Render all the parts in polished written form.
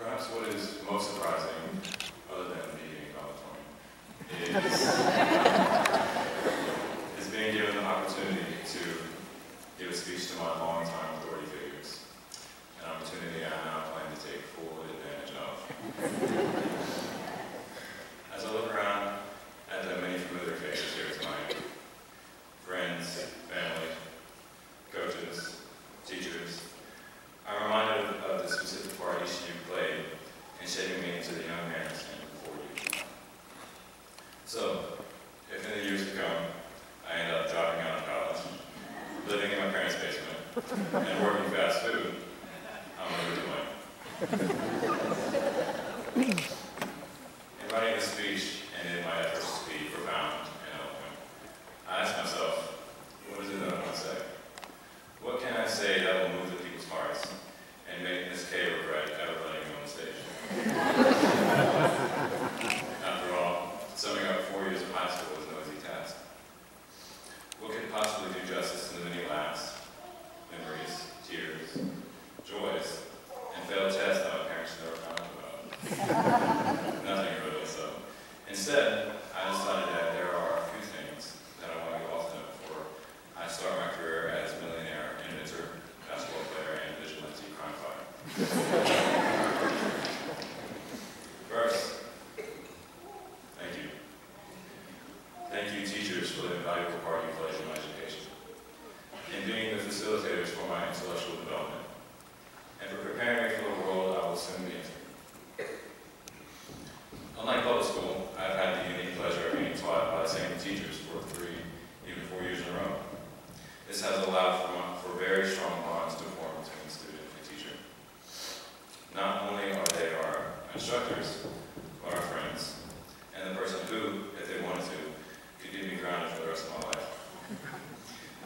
Perhaps what is most surprising, other than me being valedictorian, is being given the opportunity to give a speech to my longtime authority figures, an opportunity I now plan to take full advantage of. As I look around at the many familiar faces here tonight, friends, family, coaches, teachers, I'm reminded of the specific part each of you played in shaping me into the young man standing before you. So, if in the years to come, I end up dropping out of college, living in my parents' basement, and working fast food, I'm going to do it. In writing this speech and in my efforts to be profound and eloquent, I ask myself, what is it that I want to say? What can I say that will move the people's hearts and make Miss K regret ever letting me on the stage? After all, summing up 4 years of high school is no easy task. What could possibly do justice to the many laughs, memories, tears, joys, and failed tests that my parents never found out about? Nothing really, so. Instead, I decided that there are a few things that I want you all to know before I start my career as millionaire, inventor, basketball player, and vigilante crime fighter. First, thank you. Thank you, teachers, for the invaluable part you played in my education, in being the facilitators for my intellectual development, and for preparing me for the world I will soon be entering. Unlike public school, I've had the unique pleasure of being taught by the same teachers for 3, even 4 years in a row. This has allowed for very strong bonds to form between student and teacher. Not only are they our instructors, but our friends, and the person who, if they wanted to, could keep me grounded for the rest of my life.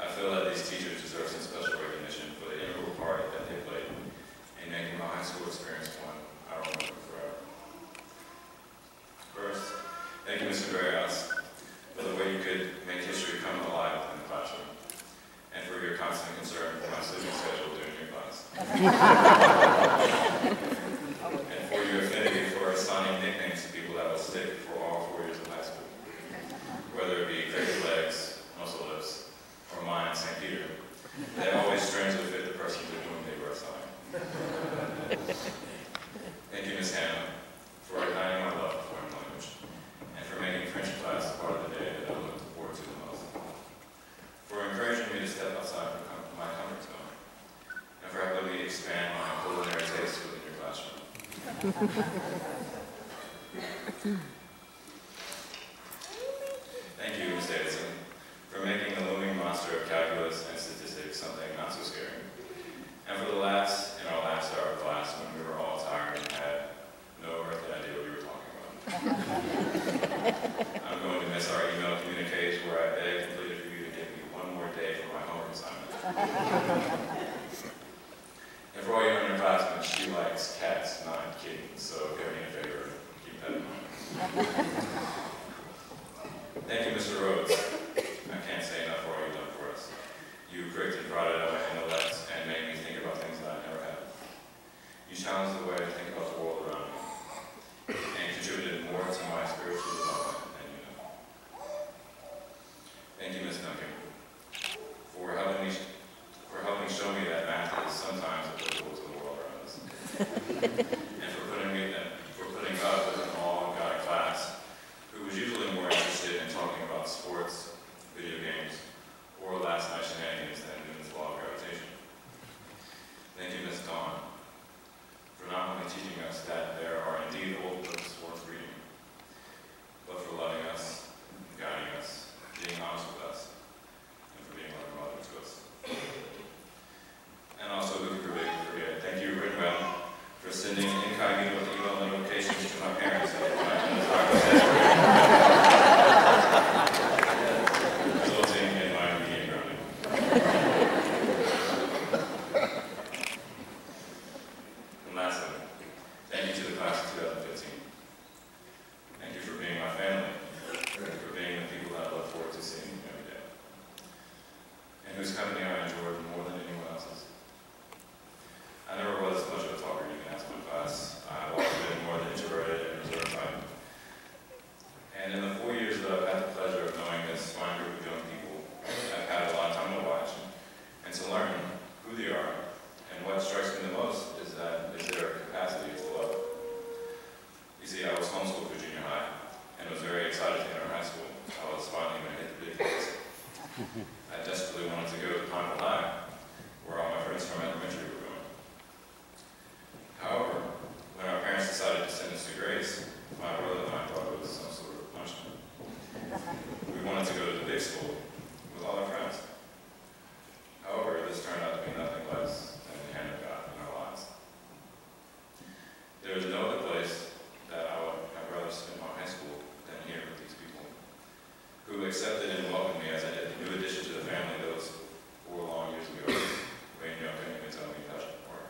I feel that these teachers deserve some special recognition for the integral part that they played in making my high school experience one I will remember forever. First, thank you, Mr. Barrios, for the way you could make history come alive in the classroom, and for your constant concern for my sleeping schedule during your class. And for your affinity for assigning nicknames to people that will stick for all 4 years of high school. Whether it be Crazy Legs, Muscle Lips, or mine, St. Peter, they always strangely fit the person to whom they were assigned. Thank you, Ms. Hannah, for igniting my love for foreign language, and for making French class part of the day that I looked forward to the most. For encouraging me to step outside my comfort zone, and for helping me expand my culinary taste within your classroom. Thank you, Ms. Davidson, for making the looming monster of calculus and statistics something not so scary. And for the laughs in our last hour of class when we were all tired and had no earthly idea what we were talking about. I'm going to miss our email communiques where I begged and pleaded for you to give me one more day for my homework assignment. And for all your underclassmen, she likes cats, not kittens, so if you have any favor, keep that in mind. Thank you, Mr. Rhodes. I can't say enough for all you've done for us. You pricked and prodded at my intellect and made me think about things that I never had. You challenged the way I think about the world around me, and contributed more to my spiritual development than you know. Thank you, Ms. Duncan, for helping show me that math is sometimes applicable to the world around us, and for putting up with an all-guy class who was usually more interested in talking about sports, video games, or last night shenanigans than Newton's law of gravitation. Thank you, Ms. Dawn, for not only teaching us that there are indeed old books worth reading, but for loving us, guiding us, being honest with us, and for being like a mother to us. And also, who could forget, thank you, Ridwell, for sending incognito email notifications to my parents resulting in my immediate grounding. And lastly, thank you to the class of 2015. Thank you for being my family, for being the people that I look forward to seeing every day, and whose company I enjoyed more than anyone else's. I never was much of a talker, you can ask my class. I There is no other place that I would have rather spend my high school than here with these people who accepted and welcomed me as a new addition to the family that was 4 long years ago when you couldn't even tell me touch before.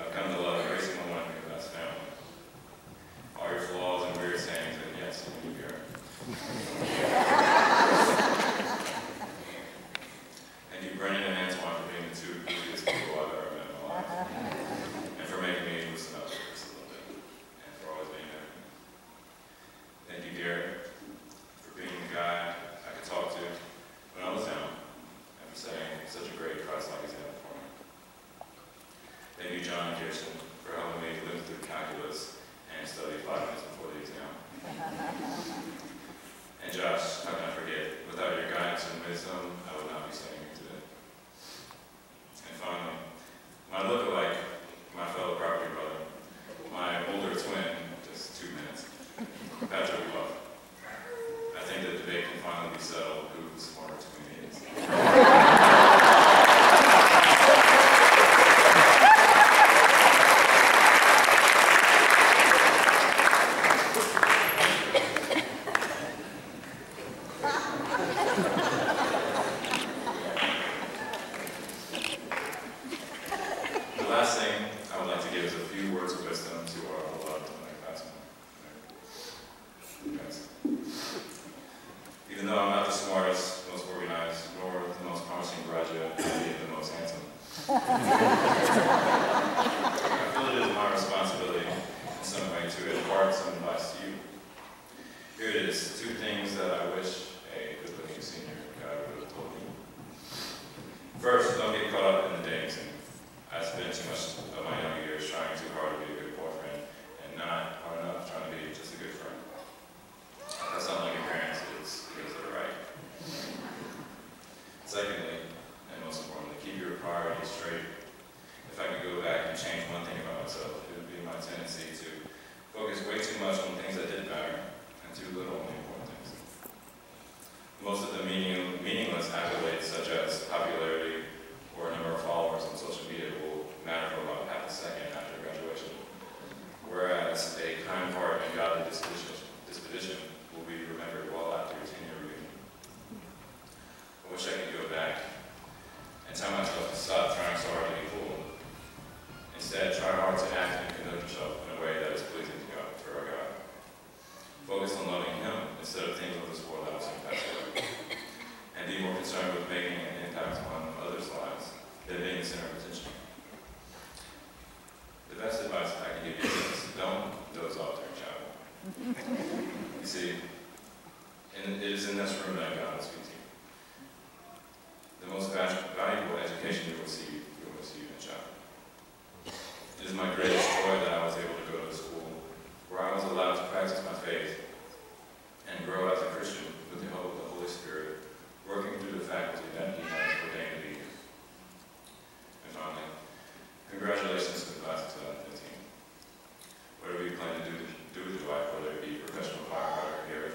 I've come to love every single one of you as family. All your flaws and weird sayings, and yes, you here. Thank you, Brennan and Antoine, for being the 2 goofiest people I've ever met in my life. And for making me loosen up just a little bit. And for always being there. Thank you, Garrett, for being the guy I could talk to when I was down, and for setting such a great Christ-like example for me. Thank you, John and Kirsten, for helping me live through calculus and study 5 minutes before the exam. And Josh, how can I forget, without your guidance and wisdom, I would not be standing here today. And finally, my lookalike, my fellow property brother, my older twin, just 2 minutes, Patrick LeBoeuf. I think the debate can finally be settled who the smarter twin is. The last thing I would like to give is a few words of wisdom to our beloved classmates. Even though I'm not the smartest, most organized, nor the most promising graduate, I'm the most handsome. I feel it is my responsibility in some way to impart some advice to you. Here it is, 2 things that I wish a good-looking senior guy would have told me. First, don't get caught up in the dating scene. I spent too much of my younger years trying too hard to be a good boyfriend and not hard enough trying to be just a good friend. That's not like your parents, it's because they're right. Secondly, and most importantly, keep your priorities straight. If I could go back and change one thing about myself, it would be my tendency to focus way too much on things that didn't matter and too little on the important things. Most of the meaningless accolades, such as popularity or a number of followers on social media, will matter for about half a second after graduation, whereas a kind heart and godly disposition will be remembered well after your 10-year reunion. I wish I could go back and tell myself to stop trying so hard to be cool. Instead, try hard to act and conduct yourself in a way that is pleasing to God, to our God. Focus on loving Him instead of things of this world that will soon pass away. And be more concerned with making an impact on others' lives than being the center of attention. The best advice I can give you is don't doze off during chapel. You see, and it is in this room that God will speak to you. The most valuable education you will receive in chapel. It is my greatest joy that I was able to go to school where I was allowed to practice my faith and grow as a Christian with the help of the Holy Spirit, working through the faculty that He has ordained to be here. And finally, congratulations to the class of 2015. Whatever you plan to do with your life, whether it be professional firefighter Gary,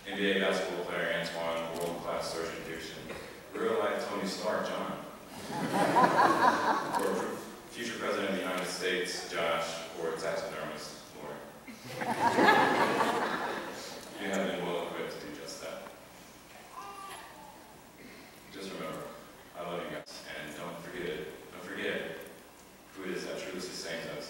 NBA basketball player Antoine, world-class surgeon Kirsten, real-life Tony Stark John, or future President of the United States Josh, or taxidermist Lauren. You have been well equipped to do just that. Just remember, I love you guys, and don't forget who it is that truly sustains us.